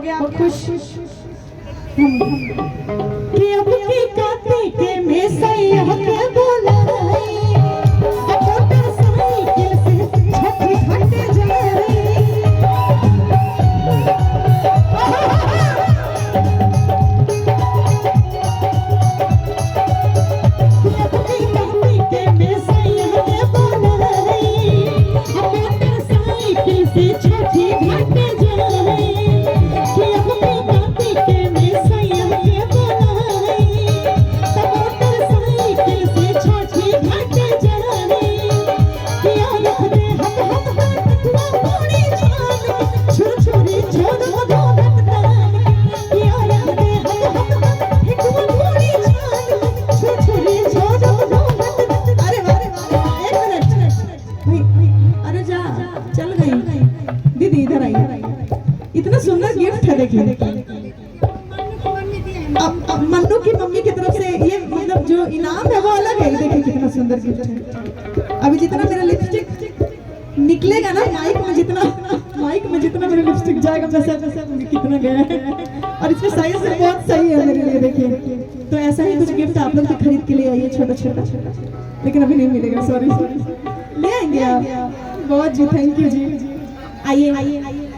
गया खुश कि अब की काती के में सैया के बोलाई मोटरसाइकिल से छठी घाटे जाए इतना सुंदर गिफ्ट है। देखिए मन्नू की मम्मी की तरफ से ये मतलब जो इनाम है वो अलग है। देखिए कितना सुंदर गिफ्ट है। अभी जितना मेरा लिपस्टिक निकलेगा ना माइक में जितना मेरा लिपस्टिक जाएगा वैसा कितना गया है। और इसमें साइज से बहुत सही है मेरे लिए। देखिए तो ऐसा ही कुछ गिफ्ट आप लोग भी खरीद के लिए आइए छोटा छोटा, लेकिन अभी नहीं मिलेगा, सॉरी ले आएंगे आप। बहुत जी थैंक यू जी। आइए आइए आइए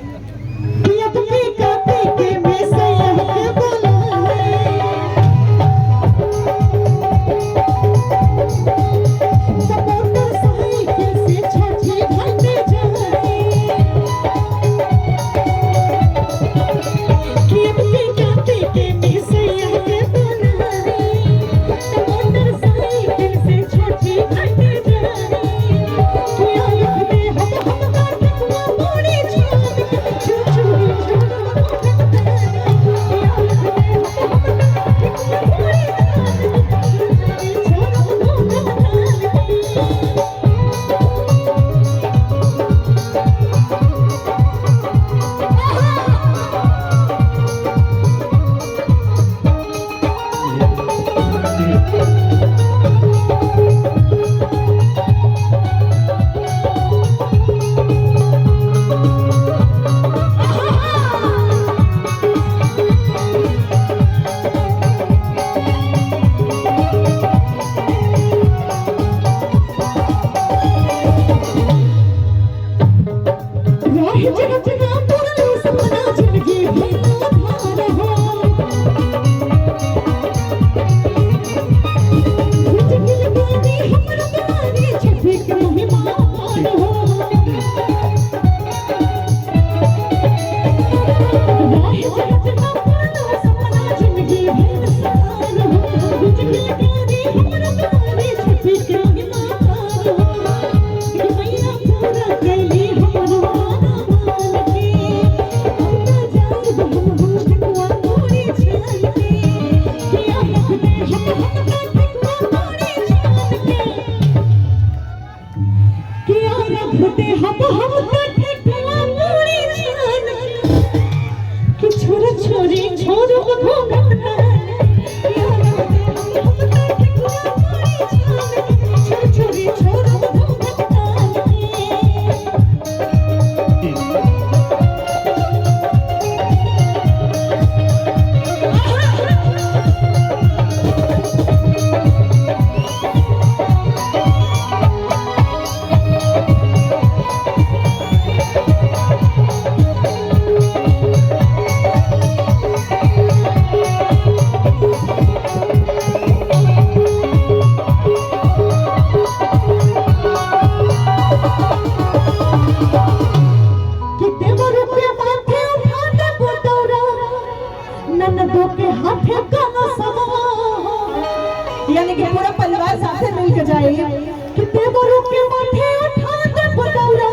यानी कि पूरा परिवार साथ मिलकर जाएगा। कितने बड़ों के माथे उठाते पटौरा,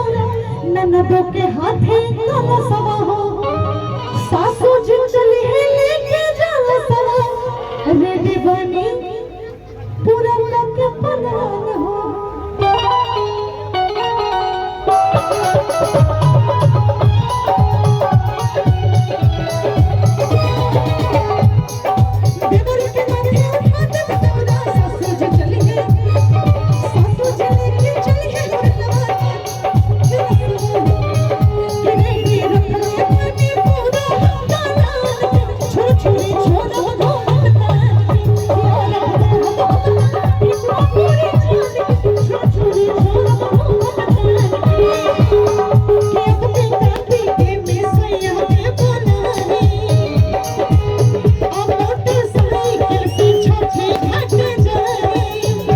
ननदों के हाथे काला सवा हो, सासू